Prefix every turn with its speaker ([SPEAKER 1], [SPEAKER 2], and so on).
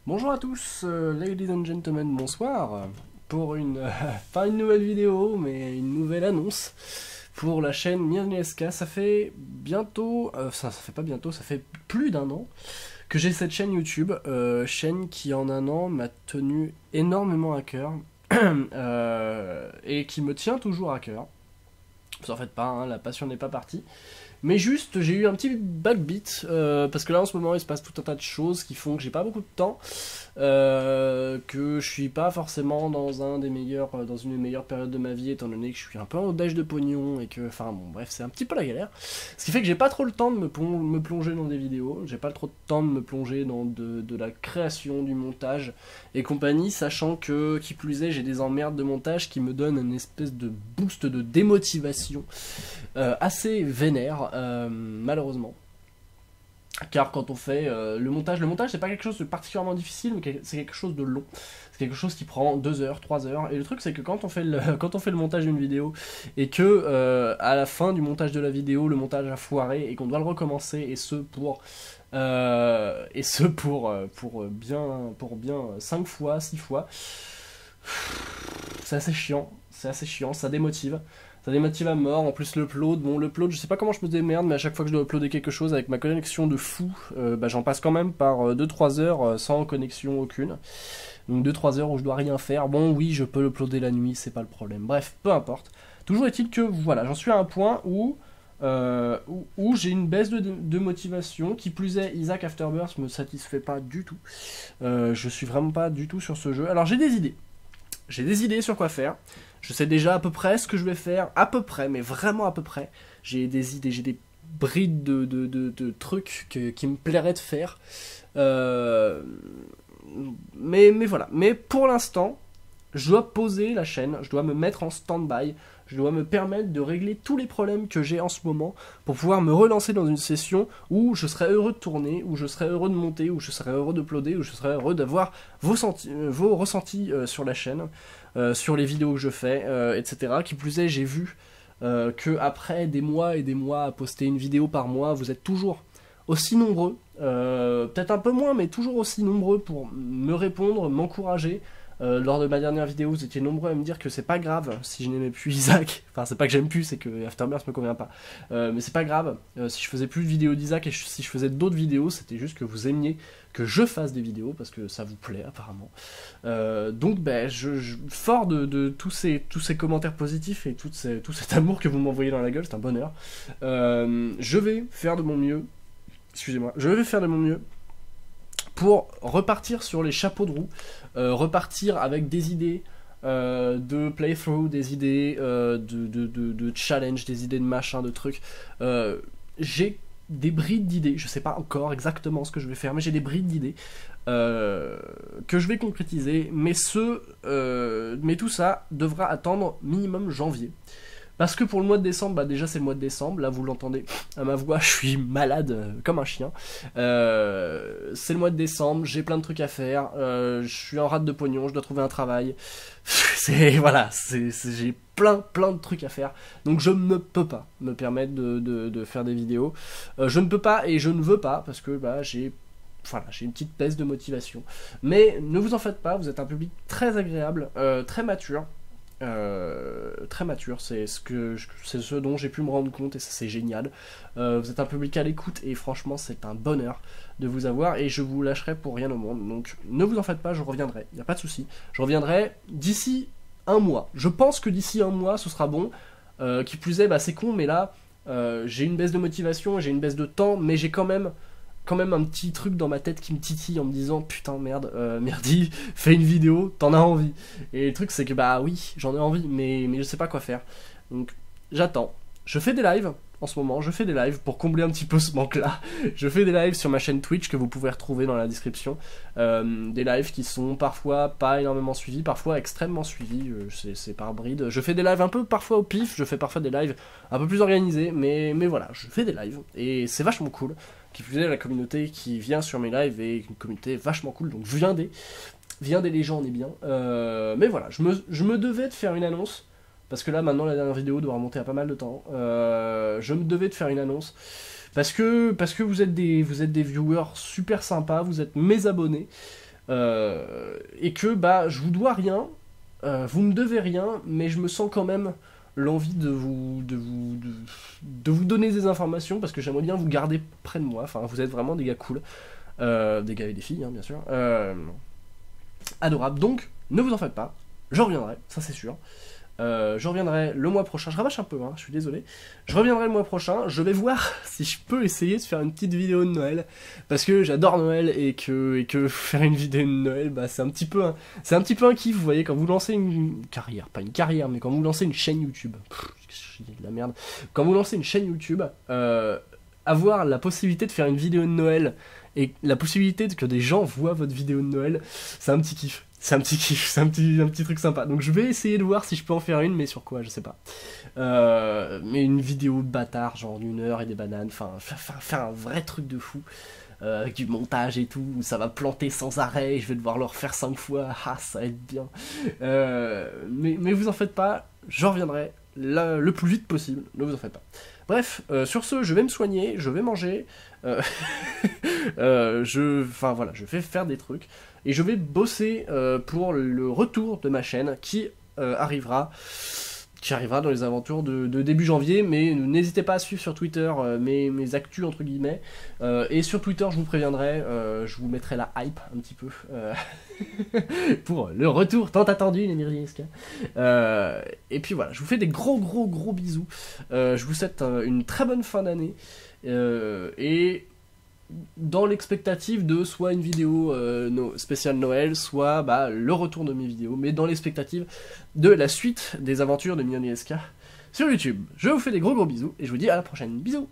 [SPEAKER 1] Bonjour à tous, ladies and gentlemen, bonsoir, pour pas une nouvelle vidéo, mais une nouvelle annonce pour la chaîne Mirnieska. Ça fait bientôt, ça fait pas bientôt, ça fait plus d'un an que j'ai cette chaîne YouTube, chaîne qui en un an m'a tenu énormément à cœur, et qui me tient toujours à cœur. Vous en faites pas, hein, la passion n'est pas partie. Mais juste, j'ai eu un petit backbeat, parce que là en ce moment il se passe tout un tas de choses qui font que j'ai pas beaucoup de temps, que je suis pas forcément dans dans une des meilleures périodes de ma vie, étant donné que je suis un peu en déj de pognon et que, enfin bon, bref, c'est un petit peu la galère. Ce qui fait que j'ai pas trop le temps de me plonger dans des vidéos, j'ai pas trop de temps de me plonger dans de la création, du montage et compagnie, sachant que, qui plus est, j'ai des emmerdes de montage qui me donnent une espèce de boost de démotivation assez vénère, malheureusement. Car quand on fait le montage c'est pas quelque chose de particulièrement difficile, mais c'est quelque chose de long. C'est quelque chose qui prend 2 heures, 3 heures. Et le truc c'est que quand on fait quand on fait le montage d'une vidéo et que à la fin du montage de la vidéo, le montage a foiré et qu'on doit le recommencer, et ce pour bien 5 fois, 6 fois, c'est assez chiant, ça démotive. Ça démotive à mort, en plus l'upload, bon l'upload je sais pas comment je me démerde, mais à chaque fois que je dois uploader quelque chose avec ma connexion de fou, j'en passe quand même par 2-3 heures sans connexion aucune. Donc 2-3 heures où je dois rien faire, bon oui je peux l'uploader la nuit, c'est pas le problème, bref, peu importe. Toujours est-il que voilà, j'en suis à un point où j'ai une baisse de motivation, qui plus est Isaac Afterbirth me satisfait pas du tout. Je suis vraiment pas du tout sur ce jeu, alors j'ai des idées sur quoi faire. Je sais déjà à peu près ce que je vais faire, à peu près, mais vraiment à peu près. J'ai des idées, j'ai des brides de trucs qui me plairait de faire. Euh, mais voilà. Mais pour l'instant, je dois poser la chaîne, je dois me mettre en stand-by, je dois me permettre de régler tous les problèmes que j'ai en ce moment pour pouvoir me relancer dans une session où je serai heureux de tourner, où je serai heureux de monter, où je serai heureux d'uploader, où je serai heureux d'avoir vos ressentis sur la chaîne, sur les vidéos que je fais, etc. Qui plus est, j'ai vu que après des mois et des mois à poster une vidéo par mois, vous êtes toujours aussi nombreux, peut-être un peu moins, mais toujours aussi nombreux pour me répondre, m'encourager. Lors de ma dernière vidéo, vous étiez nombreux à me dire que c'est pas grave si je n'aimais plus Isaac. Enfin, c'est pas que j'aime plus, c'est que Afterbirth me convient pas. Mais c'est pas grave. Si je faisais plus de vidéos d'Isaac et si je faisais d'autres vidéos, c'était juste que vous aimiez que je fasse des vidéos parce que ça vous plaît apparemment. Donc, ben, fort de tous ces commentaires positifs et tout cet amour que vous m'envoyez dans la gueule, c'est un bonheur. Je vais faire de mon mieux. Excusez-moi. Je vais faire de mon mieux pour repartir sur les chapeaux de roue, repartir avec des idées de playthrough, des idées de challenge, des idées de machin, de trucs. J'ai des brides d'idées, je sais pas encore exactement ce que je vais faire, mais j'ai des brides d'idées que je vais concrétiser, mais tout ça devra attendre minimum janvier. Parce que pour le mois de décembre, bah déjà c'est le mois de décembre, là vous l'entendez à ma voix, je suis malade comme un chien. C'est le mois de décembre, j'ai plein de trucs à faire, je suis en rate de pognon, je dois trouver un travail. J'ai plein de trucs à faire. Donc je ne peux pas me permettre de faire des vidéos. Je ne peux pas et je ne veux pas, parce que bah, j'ai une petite baisse de motivation. Mais ne vous en faites pas, vous êtes un public très agréable, très mature, c'est ce dont j'ai pu me rendre compte et ça c'est génial. Vous êtes un public à l'écoute et franchement c'est un bonheur de vous avoir et je vous lâcherai pour rien au monde. Donc ne vous en faites pas, je reviendrai, il n'y a pas de souci. Je reviendrai d'ici un mois. Je pense que d'ici un mois ce sera bon. Qui plus est, bah, c'est con, mais là j'ai une baisse de motivation, j'ai une baisse de temps, mais j'ai quand même un petit truc dans ma tête qui me titille en me disant putain merde, merdi, fais une vidéo, t'en as envie. Et le truc c'est que bah oui, j'en ai envie, mais je sais pas quoi faire. Donc j'attends. Je fais des lives en ce moment, je fais des lives pour combler un petit peu ce manque là. Je fais des lives sur ma chaîne Twitch que vous pouvez retrouver dans la description. Des lives qui sont parfois pas énormément suivis, parfois extrêmement suivis, c'est par bride. Je fais des lives un peu parfois au pif, je fais parfois des lives un peu plus organisés, mais voilà, je fais des lives et c'est vachement cool. Qui plus est, la communauté qui vient sur mes lives est une communauté vachement cool, donc viendez les gens, on est bien. Mais voilà, je me devais de faire une annonce, parce que là maintenant la dernière vidéo doit remonter à pas mal de temps. Je me devais de faire une annonce, parce que vous êtes des viewers super sympas, vous êtes mes abonnés. et que bah je vous dois rien, vous me devez rien, mais je me sens quand même l'envie de vous donner des informations parce que j'aimerais bien vous garder près de moi. Enfin, vous êtes vraiment des gars cool, des gars et des filles, hein, bien sûr, adorables. Donc, ne vous en faites pas, je reviendrai, ça c'est sûr. Je reviendrai le mois prochain, je rabâche un peu, hein, je suis désolé. Je reviendrai le mois prochain, je vais voir si je peux essayer de faire une petite vidéo de Noël, parce que j'adore Noël et que faire une vidéo de Noël, bah c'est un petit peu un kiff, vous voyez, quand vous lancez une carrière, pas une carrière, mais quand vous lancez une chaîne YouTube, je dis de la merde, quand vous lancez une chaîne YouTube, avoir la possibilité de faire une vidéo de Noël et la possibilité que des gens voient votre vidéo de Noël, c'est un petit kiff. C'est un petit kiff, c'est un petit truc sympa. Donc je vais essayer de voir si je peux en faire une, mais sur quoi, je sais pas. Mais une vidéo bâtard, genre d'1 heure et des bananes, enfin, faire un vrai truc de fou, avec du montage et tout, où ça va planter sans arrêt, et je vais devoir le refaire 5 fois, ah, ça va être bien. Mais vous en faites pas, je reviendrai le plus vite possible, ne vous en faites pas. Bref, sur ce, je vais me soigner, je vais manger, enfin voilà, je vais faire des trucs, et je vais bosser pour le retour de ma chaîne qui arrivera dans les alentours de début janvier, mais n'hésitez pas à suivre sur Twitter mes actus entre guillemets, et sur Twitter je vous préviendrai, je vous mettrai la hype un petit peu pour le retour tant attendu les Myriesca. Et puis voilà, je vous fais des gros bisous, je vous souhaite une très bonne fin d'année, et dans l'expectative de soit une vidéo spéciale Noël, soit bah, le retour de mes vidéos, mais dans l'expectative de la suite des aventures de Myriesca sur YouTube. Je vous fais des gros bisous, et je vous dis à la prochaine. Bisous.